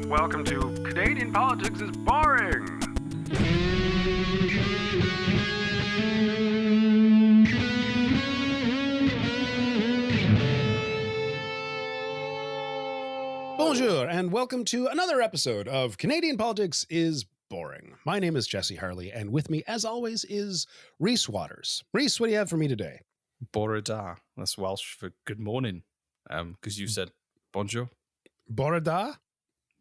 Welcome to Canadian Politics is Boring. Bonjour, and welcome to another episode of Canadian Politics is Boring. My name is Jesse Harley, and with me, as always, is Rhys Waters. Rhys, what do you have for me today? Bore da. That's Welsh for good morning. Because you said bonjour. Bore da?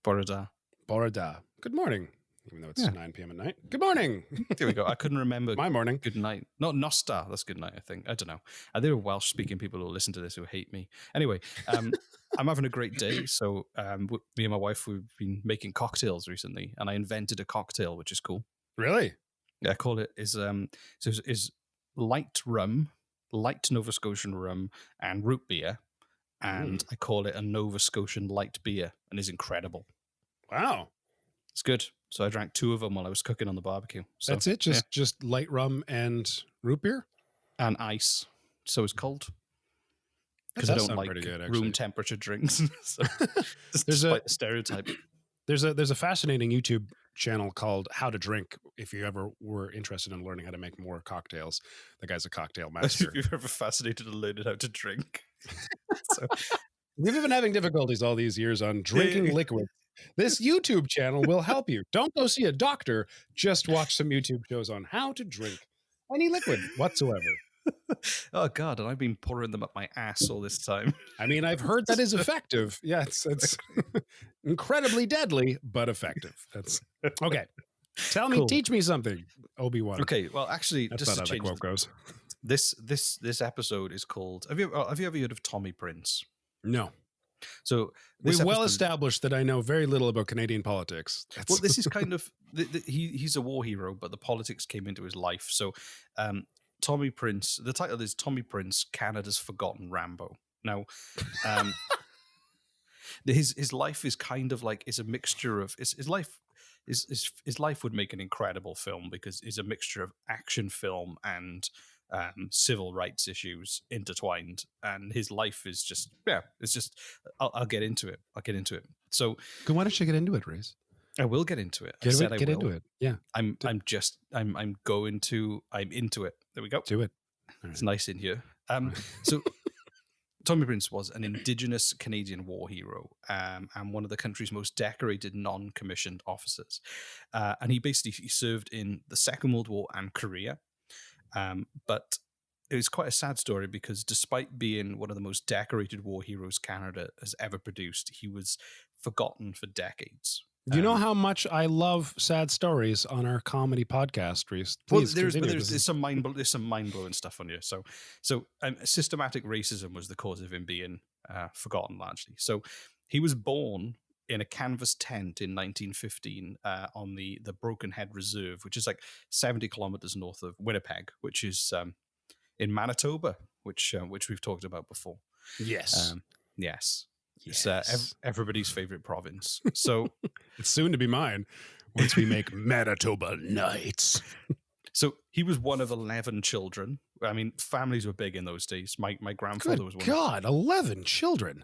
Bore da. Bore da. Good morning, even though it's 9 p.m. at night. Good morning. There we go. I couldn't remember. My morning. Good night. Not Nosta. That's good night, I think. I don't know. There are Welsh-speaking people who listen to this who hate me. Anyway, I'm having a great day. So me and my wife, we've been making cocktails recently, and I invented a cocktail, which is cool. Really? I call it is light rum, light Nova Scotian rum, and root beer. And I call it a Nova Scotian light beer, and it's incredible. Wow. It's good. So I drank 2 of them while I was cooking on the barbecue. So, that's it? Just light rum and root beer? And ice. So it's cold. Because I don't like room temperature drinks. So, despite the stereotype. There's a fascinating YouTube channel called How to Drink. If you ever were interested in learning how to make more cocktails, the guy's a cocktail master. If you're ever fascinated in learning how to drink. So, we've been having difficulties all these years on drinking liquid. This YouTube channel will help you. Don't go see a doctor. Just watch some YouTube shows on how to drink any liquid whatsoever. Oh, God. And I've been pouring them up my ass all this time. I mean, I've heard that is effective. Yeah, it's incredibly deadly, but effective. That's okay. Tell me, teach me something, Obi-Wan. Okay, well, actually, that's just not to how change that quote goes. This episode is called. Have you ever heard of Tommy Prince? No. So we've well established that I know very little about Canadian politics. Well, this is kind of he's a war hero, but the politics came into his life. So Tommy Prince. The title is Tommy Prince, Canada's Forgotten Rambo. Now, his life is kind of like is a mixture of his life. His life would make an incredible film because it's a mixture of action film and civil rights issues intertwined, and his life is just it's just I'll get into it. So why don't you get into it, Rhys? I will get into it. Get into it. Yeah. I'm into it. There we go. Do it. Right. It's nice in here. So Tommy Prince was an Indigenous Canadian war hero and one of the country's most decorated non-commissioned officers. And he served in the Second World War and Korea. But it was quite a sad story because despite being one of the most decorated war heroes Canada has ever produced, he was forgotten for decades. You know how much I love sad stories on our comedy podcast, Rhys. Well, there's some mind-blowing stuff on you. So systematic racism was the cause of him being forgotten largely. So he was born in a canvas tent in 1915 on the Broken Head Reserve, which is like 70 kilometers north of Winnipeg, which is in Manitoba, which we've talked about before. Yes. Yes. It's everybody's favorite province. So it's soon to be mine once we make Manitoba Nights. So he was one of 11 children. I mean, families were big in those days. My grandfather was one. God, 11 children.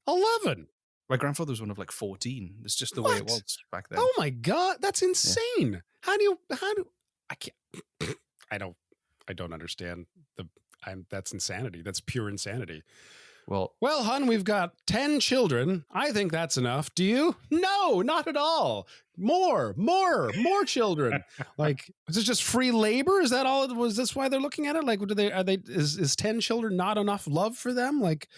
11. My grandfather was one of like 14. It's just the way it was back then. Oh my God, that's insane. Yeah. I don't understand that's insanity. That's pure insanity. Well, hon, we've got 10 children. I think that's enough. Do you? No, not at all. More children. Like, is this just free labor? Is that all? Was this why they're looking at it? Like, is 10 children not enough love for them? Like,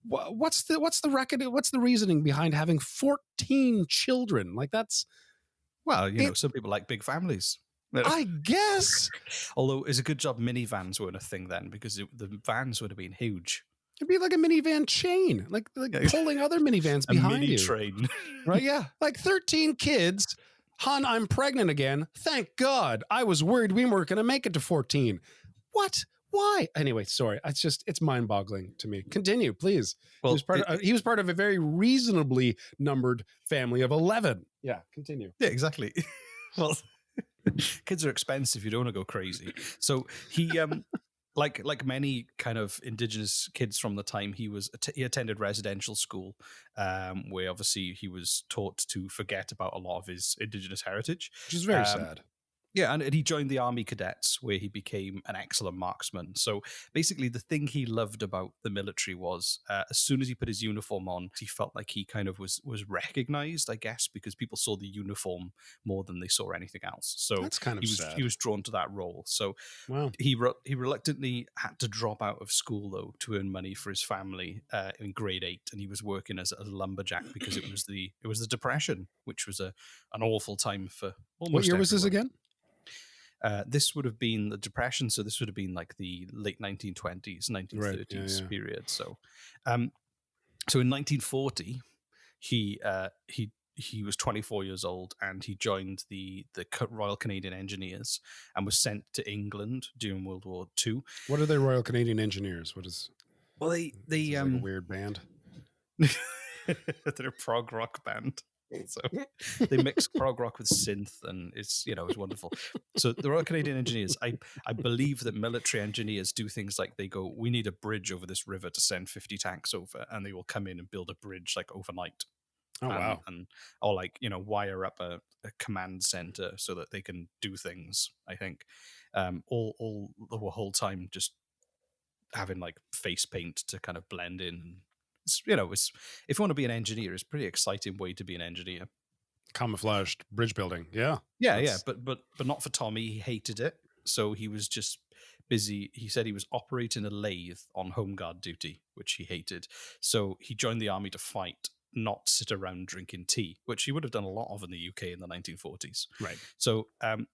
what's the record? What's the reasoning behind having 14 children? Like, that's, well, some people like big families. I guess. Although it's a good job minivans weren't a thing then because the vans would have been huge. It'd be like a minivan chain, like pulling other minivans behind you. A mini train. Right, yeah. Like 13 kids. Hon, I'm pregnant again. Thank God. I was worried we weren't going to make it to 14. What? Why? Anyway, sorry. It's mind-boggling to me. Continue, please. Well, he was part of a very reasonably numbered family of 11. Yeah, continue. Yeah, exactly. Well, kids are expensive. You don't want to go crazy. So he like many kind of indigenous kids from the time, he attended residential school, where obviously he was taught to forget about a lot of his indigenous heritage, which is very sad. Yeah, and he joined the Army Cadets, where he became an excellent marksman. So basically, the thing he loved about the military was, as soon as he put his uniform on, he felt like he kind of was recognized, I guess, because people saw the uniform more than they saw anything else. So That's kind of sad. He was drawn to that role. So wow. He reluctantly had to drop out of school though to earn money for his family in grade 8, and he was working as a lumberjack because it was the Depression, which was an awful time for almost. What year was this again? This would have been the Depression, so this would have been like the late 1920s, 1930s period. So, so in 1940, he was 24 years old, and he joined the Royal Canadian Engineers and was sent to England during World War II. What are the Royal Canadian Engineers? What is? Well, they like a weird band. They're a prog rock band. So they mix prog rock with synth, and it's wonderful. So the Royal Canadian Engineers, I believe that military engineers do things like they go, we need a bridge over this river to send 50 tanks over, and they will come in and build a bridge like overnight. Oh wow! Or like wire up a command center so that they can do things. I think all the whole time just having like face paint to kind of blend in. It's, if you want to be an engineer, it's a pretty exciting way to be an engineer. Camouflaged bridge building, yeah, but not for Tommy. He hated it, so he was just busy. He said he was operating a lathe on home guard duty, which he hated. So he joined the army to fight, not sit around drinking tea, which he would have done a lot of in the UK in the 1940s. Right. So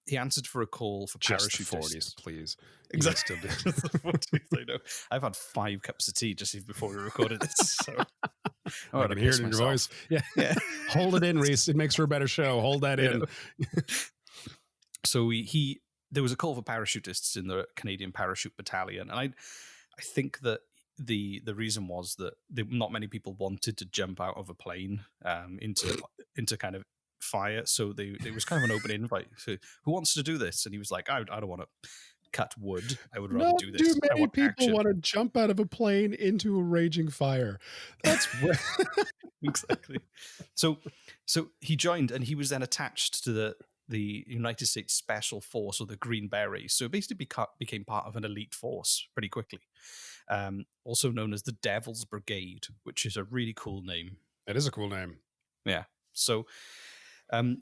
he answered for a call for just parachutists. The 40s, please. Exactly. I know. I've had 5 cups of tea just before we recorded this. So I can hear it in your voice. Yeah. Hold it in, Reese. It makes for a better show. Hold that in. So there was a call for parachutists in the Canadian Parachute Battalion, and I think that the reason was that not many people wanted to jump out of a plane into kind of fire, so there was kind of an open invite. So who wants to do this? And he was like, I don't want to cut wood. I would rather do this. Too many people want to jump out of a plane into a raging fire. That's exactly. So he joined, and he was then attached to the United States Special Force, or the Green Berets. So basically became part of an elite force pretty quickly. Also known as the Devil's Brigade, which is a really cool name. It is a cool name. Yeah. So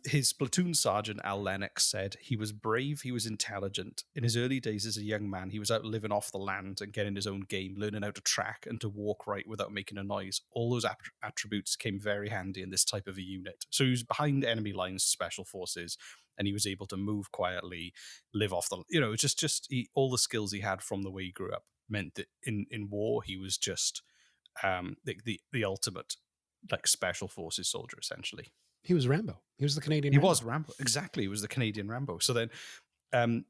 his platoon sergeant, Al Lennox, said he was brave, he was intelligent. In his early days as a young man, he was out living off the land and getting his own game, learning how to track and to walk right without making a noise. All those attributes came very handy in this type of a unit. So he was behind enemy lines of special forces, and he was able to move quietly, live off the, all the skills he had from the way he grew up meant that in war, he was just the ultimate like special forces soldier, essentially. He was Rambo. He was the Canadian He Rambo. was Rambo. Exactly. He was the Canadian Rambo. So then, and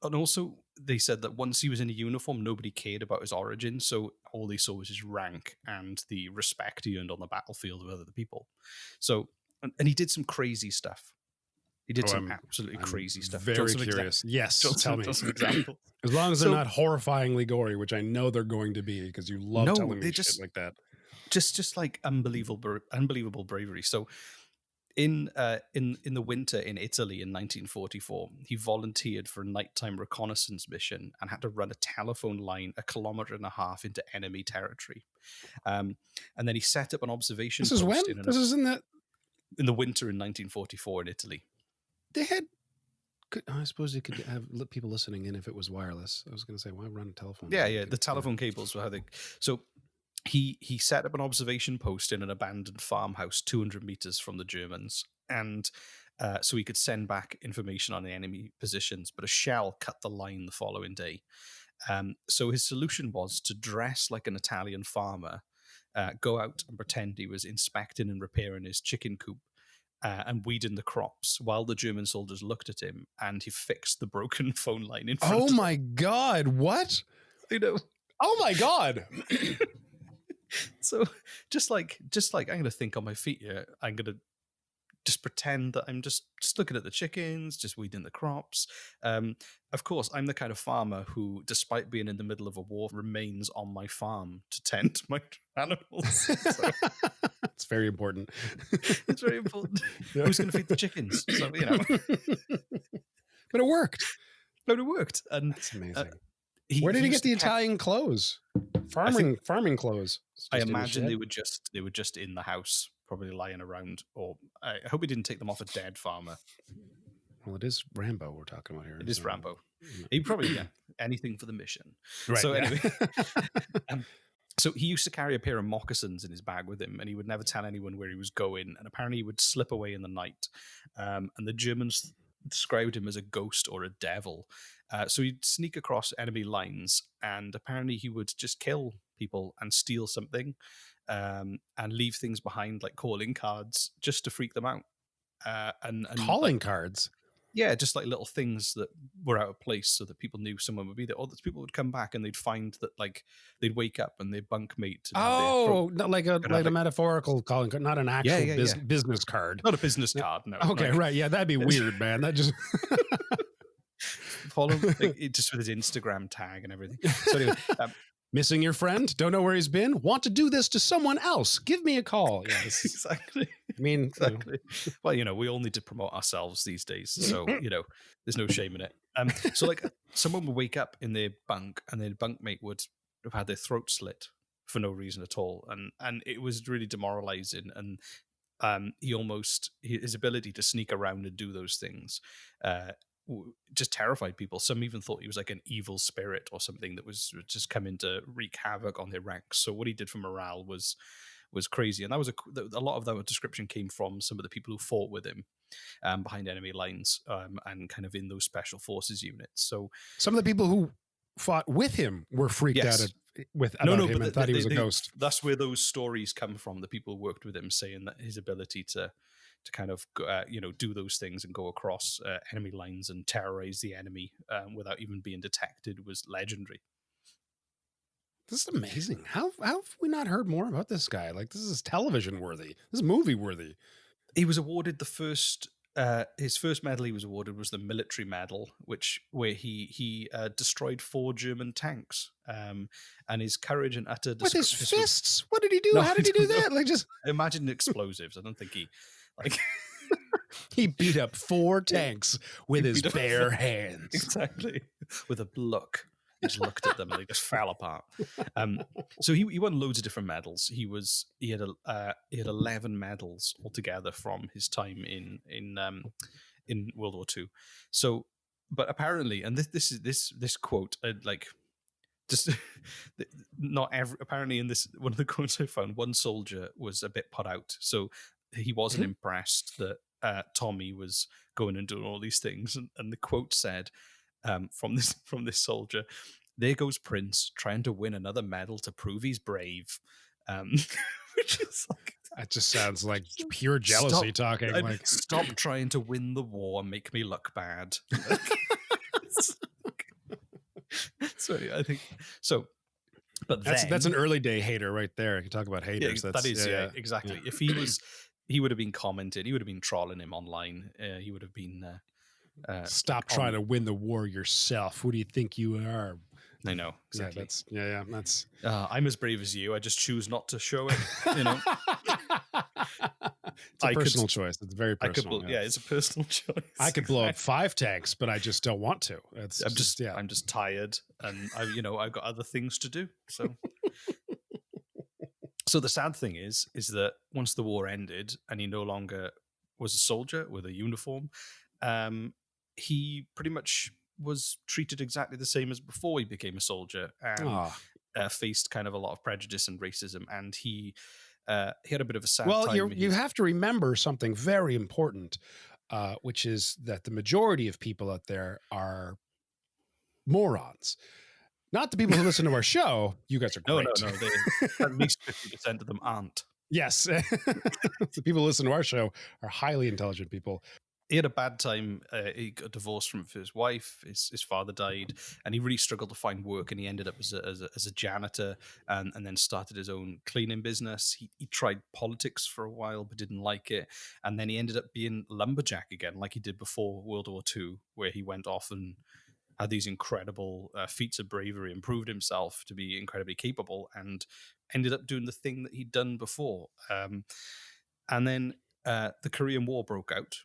also they said that once he was in a uniform, nobody cared about his origin. So all they saw was his rank and the respect he earned on the battlefield with other people. So, and he did some crazy stuff. He did some absolutely crazy stuff. Very curious. Yes, tell me. Some examples. As long as they're not horrifyingly gory, which I know they're going to be, because you love telling me shit like that. Just like unbelievable bravery. So in the winter in Italy in 1944, he volunteered for a nighttime reconnaissance mission and had to run a telephone line 1.5 kilometers into enemy territory. And then he set up an observation post. This is when? This is in the winter in 1944 in Italy. They had. I suppose you could have people listening in if it was wireless. I was going to say, why run a telephone? Yeah. The telephone cables were how they. So he set up an observation post in an abandoned farmhouse 200 meters from the Germans, and so he could send back information on the enemy positions. But a shell cut the line the following day. So his solution was to dress like an Italian farmer, go out and pretend he was inspecting and repairing his chicken coop. And weeding the crops while the German soldiers looked at him, and he fixed the broken phone line in front of him. Oh my God, what? Oh my God. So just like I'm going to think on my feet here. I'm going to just pretend that I'm just looking at the chickens, just weeding the crops. Of course, I'm the kind of farmer who, despite being in the middle of a war, remains on my farm to tend my animals. So, it's very important. it's very important. Who's going to feed the chickens? So, you know. But it worked. But it worked. And that's amazing. Where did he get the Italian clothes? Farming clothes. I imagine they were just in the house, probably lying around. Or I hope he didn't take them off a dead farmer. Well, it is Rambo we're talking about here. It is Rambo. He probably anything for the mission. Right. So anyway, so he used to carry a pair of moccasins in his bag with him, and he would never tell anyone where he was going. And apparently, he would slip away in the night. And the Germans described him as a ghost or a devil. So he'd sneak across enemy lines, and apparently he would just kill people and steal something, and leave things behind, like calling cards, just to freak them out. And calling cards? Yeah, just like little things that were out of place so that people knew someone would be there. Or that people would come back and they'd find that, like, they'd wake up and their bunkmate. Not like a metaphorical calling card, not an actual business card. Not a business card, no. Okay, right. Yeah, that'd be weird, man. That just... Follow just with his Instagram tag and everything. So anyway, missing your friend? Don't know where he's been? Want to do this to someone else? Give me a call. Yes, exactly. I mean, exactly. Well, we all need to promote ourselves these days, so there's no shame in it. So like, someone would wake up in their bunk, and their bunkmate would have had their throat slit for no reason at all, and it was really demoralizing. And his ability to sneak around and do those things just terrified people. Some even thought he was like an evil spirit or something that was just coming to wreak havoc on their ranks. So what he did for morale was crazy, and that was a lot of that description came from some of the people who fought with him behind enemy lines and kind of in those special forces units. So some of the people who fought with him were freaked out about him and thought he was a ghost. That's where those stories come from. The people who worked with him saying that his ability to kind of do those things and go across enemy lines and terrorize the enemy without even being detected was legendary. This is amazing. How have we not heard more about this guy? Like, this is television worthy. This is movie worthy. He was awarded his first medal he was awarded was the military medal, where he destroyed 4 German tanks. And his courage and utter with his fists. What did he do? How did he do that? Like, just imagine explosives. I don't think he like. He beat up 4 tanks with his bare hands. Exactly, with a look. He just looked at them and they just fell apart. So he won loads of different medals. He had 11 medals altogether from his time in World War II. So, but apparently, and this quote, just not every. Apparently, in this one of the quotes I found, one soldier was a bit put out, so he wasn't impressed that Tommy was going and doing all these things, and the quote said. From this soldier, there goes Prince trying to win another medal to prove he's brave, which is like that just sounds like pure jealousy talking. Stop trying to win the war and make me look bad. So I think so. But that's an early day hater right there. You talk about haters. Yeah, exactly. Yeah. If he would have been commenting, he would have been trolling him online. He would have been. Stop trying to win the war yourself. Who do you think you are? I know exactly. That's. I'm as brave as you. I just choose not to show it. It's a personal choice. It's very personal. It's a personal choice. I could blow up 5 tanks, but I just don't want to. I'm just tired, and I've got other things to do. So. So the sad thing is that once the war ended and he no longer was a soldier with a uniform, he pretty much was treated exactly the same as before he became a soldier, and faced kind of a lot of prejudice and racism. And he had a bit of a sad time. Well, you have to remember something very important, which is that the majority of people out there are morons. Not the people who listen to our show. You guys are great. No. At least 50% of them aren't. Yes. The people who listen to our show are highly intelligent people. he had a bad time. He got divorced from his wife. His father died, and he really struggled to find work. And he ended up as a janitor, and then started his own cleaning business. He tried politics for a while, but didn't like it. And then he ended up being lumberjack again, like he did before World War II, where he went off and had these incredible feats of bravery and proved himself to be incredibly capable, and ended up doing the thing that he'd done before. And then the Korean War broke out,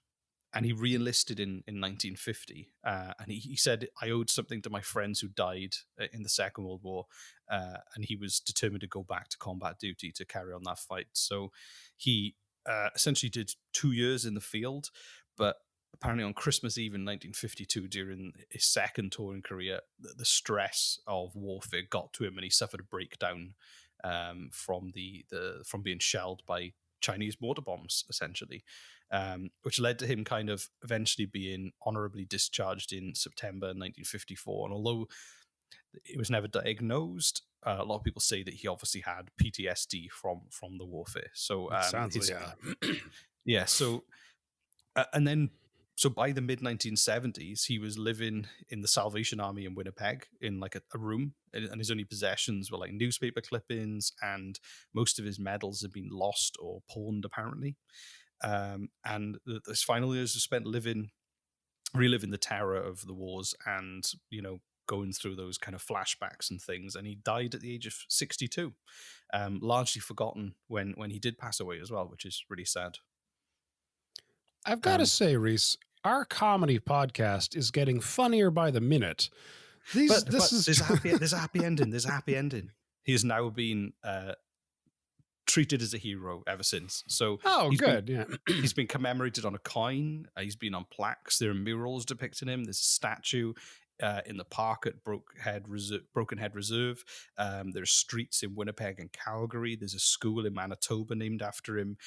and he re-enlisted in 1950. And he said, I owed something to my friends who died in the Second World War, and he was determined to go back to combat duty to carry on that fight. So he essentially did 2 years in the field, but apparently on Christmas Eve in 1952, during his second tour in Korea, the stress of warfare got to him, and he suffered a breakdown from being shelled by Chinese mortar bombs, essentially, which led to him kind of eventually being honorably discharged in September 1954. And although it was never diagnosed, a lot of people say that he obviously had PTSD from the warfare. So sounds yeah. So and then. So by the mid 1970s, he was living in the Salvation Army in Winnipeg in like a room, and his only possessions were like newspaper clippings, and most of his medals had been lost or pawned, apparently. And his final years were spent reliving the terror of the wars, and going through those kind of flashbacks and things. And he died at the age of 62, largely forgotten when he did pass away as well, which is really sad. I've got to say, Reese, our comedy podcast is getting funnier by the minute. There's a happy ending. There's a happy ending. He has now been treated as a hero ever since. So he's been commemorated on a coin. He's been on plaques. There are murals depicting him. There's a statue in the park at Broken Head Reserve. There's streets in Winnipeg and Calgary. There's a school in Manitoba named after him.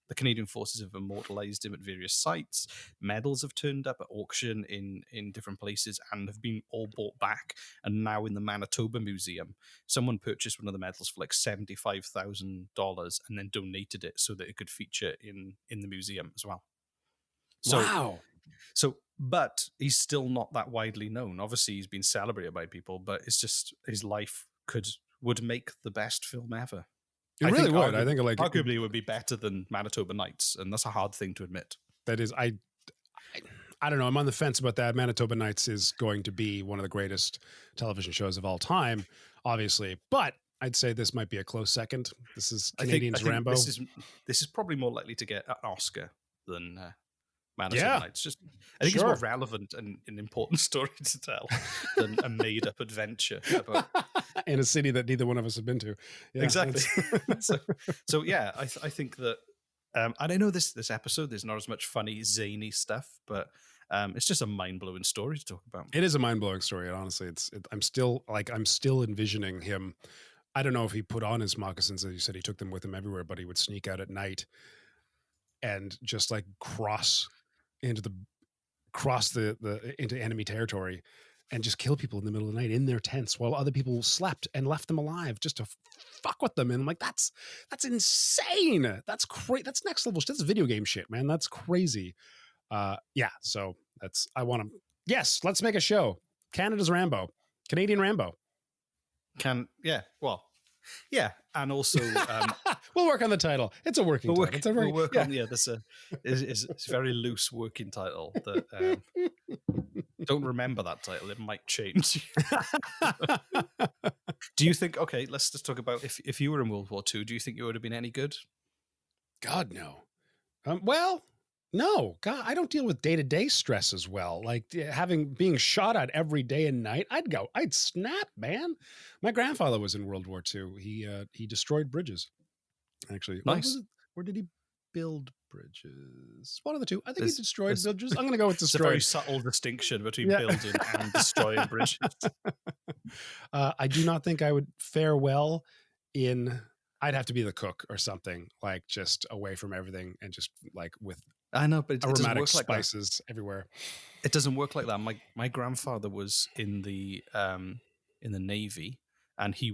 The Canadian Forces have immortalized him at various sites. Medals have turned up at auction in different places and have been all bought back, and now in the Manitoba Museum. Someone purchased one of the medals for like $75,000 and then donated it so that it could feature in the museum as well. So, wow. But he's still not that widely known. Obviously, he's been celebrated by people, but it's just his life would make the best film ever. It really would. I think arguably it would be better than Manitoba Nights, and that's a hard thing to admit. That is, I don't know. I'm on the fence about that. Manitoba Nights is going to be one of the greatest television shows of all time, obviously, but I'd say this might be a close second. This is Canadian's Rambo. This is probably more likely to get an Oscar than Manitoba Nights. I think it's more relevant and an important story to tell than a made-up adventure about in a city that neither one of us have been to. Yeah, exactly. so yeah, I think that I don't know this episode. There's not as much funny, zany stuff, but it's just a mind-blowing story to talk about. It is a mind-blowing story, and honestly, I'm still envisioning him. I don't know if he put on his moccasins, as you said, he took them with him everywhere, but he would sneak out at night and just like cross into enemy territory and just kill people in the middle of the night in their tents while other people slept and left them alive just to fuck with them. And I'm like, that's insane. That's crazy. That's next level. That's video game shit, man. That's crazy. So yes, let's make a show. Canada's Rambo, Canadian Rambo. And also we'll work on the title. It's a working title. We'll work on this. It's a very loose working title. That don't remember that title. It might change. Do you think? Okay, let's just talk about if you were in World War II. Do you think you would have been any good? God, no. Well, no. God, I don't deal with day-to-day stress as well. Like being shot at every day and night. I'd snap, man. My grandfather was in World War II. He destroyed bridges. Actually, nice. Where did he build bridges? One of the two. I think he destroyed bridges. I'm going to go with destroyed. It's a very subtle distinction between building and destroying bridges. I do not think I would fare well in. I'd have to be the cook or something, like just away from everything and just like with. I know, but aromatic spices everywhere. It doesn't work like that. My grandfather was in the Navy, and he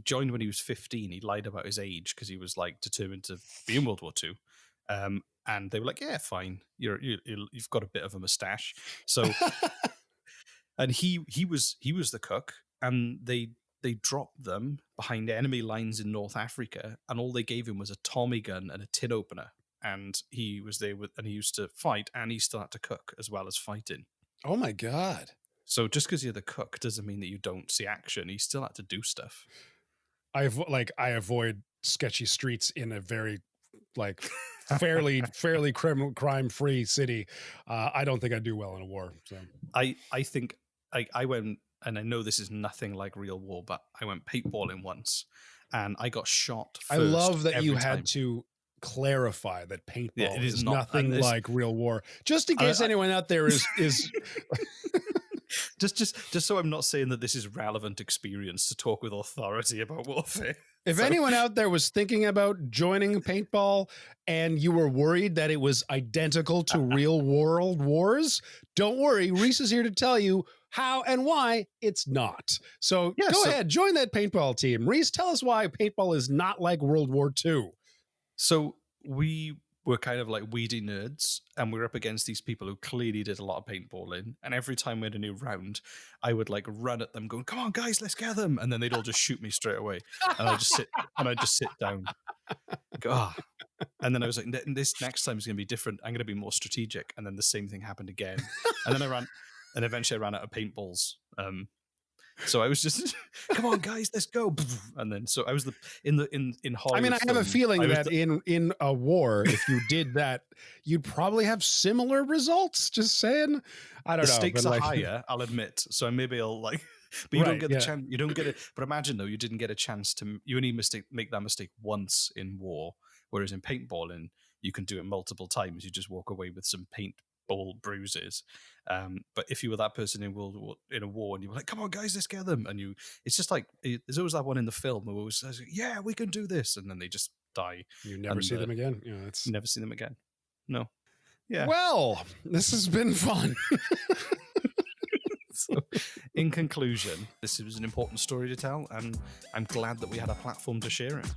joined when he was 15. He lied about his age because he was like determined to be in World War II. And they were like, yeah, fine. You've got a bit of a mustache. So, and he was the cook, and they dropped them behind enemy lines in North Africa, and all they gave him was a Tommy gun and a tin opener. And he was there and he used to fight, and he still had to cook as well as fighting. Oh my God. So just because you're the cook doesn't mean that you don't see action. He still had to do stuff. I avoid sketchy streets in a very fairly crime-free city. I don't think I do well in a war. So I think I went, and I know this is nothing like real war, but I went paintballing once, and I got shot first. I love that you time. had to clarify that paintball it is not, nothing like real war. Just in case anyone out there is just so I'm not saying that this is relevant experience to talk with authority about warfare. If anyone out there was thinking about joining paintball and you were worried that it was identical to real world wars, don't worry. Reese is here to tell you how and why it's not. So go ahead, join that paintball team. Reese, tell us why paintball is not like World War II. So we were kind of like weedy nerds, and we were up against these people who clearly did a lot of paintballing. And every time we had a new round, I would like run at them going, come on guys, let's get them. And then they'd all just shoot me straight away. And I'd just sit down. Go, oh. And then I was like, this next time is going to be different. I'm going to be more strategic. And then the same thing happened again. And then eventually I ran out of paintballs. So I was just, come on, guys, let's go. And then, so I was in Hollywood. I mean, I have a feeling that in a war, if you did that, you'd probably have similar results. Just saying. I don't know. The stakes are higher, I'll admit. So maybe I'll but you don't get the chance. You don't get it. But imagine though, you didn't get a chance to. You only make that mistake once in war, whereas in paintballing, you can do it multiple times. You just walk away with some paintball bruises. But if you were that person in a war and you were like, come on guys, let's get them, and it's just like there's always that one in the film who always says, yeah, we can do this, and then they just die. You never see them again. Never see them again. No. Yeah. Well, this has been fun. So, in conclusion, this was an important story to tell, and I'm glad that we had a platform to share it.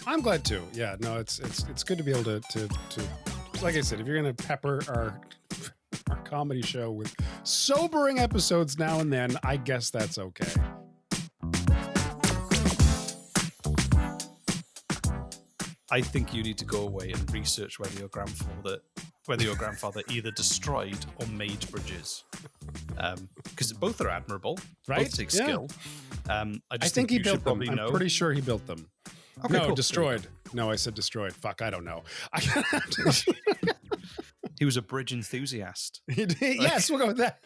I'm glad too. Yeah, no, it's good to be able to like I said, if you're gonna pepper our comedy show with sobering episodes now and then, I guess that's okay. I think you need to go away and research whether your grandfather either destroyed or made bridges, because both are admirable. Right? Both take skill. I think he built them. I'm pretty sure he built them. Okay, no, cool. Destroyed. No, I said destroyed. Fuck, I don't know. He was a bridge enthusiast. Yes, we'll go with that.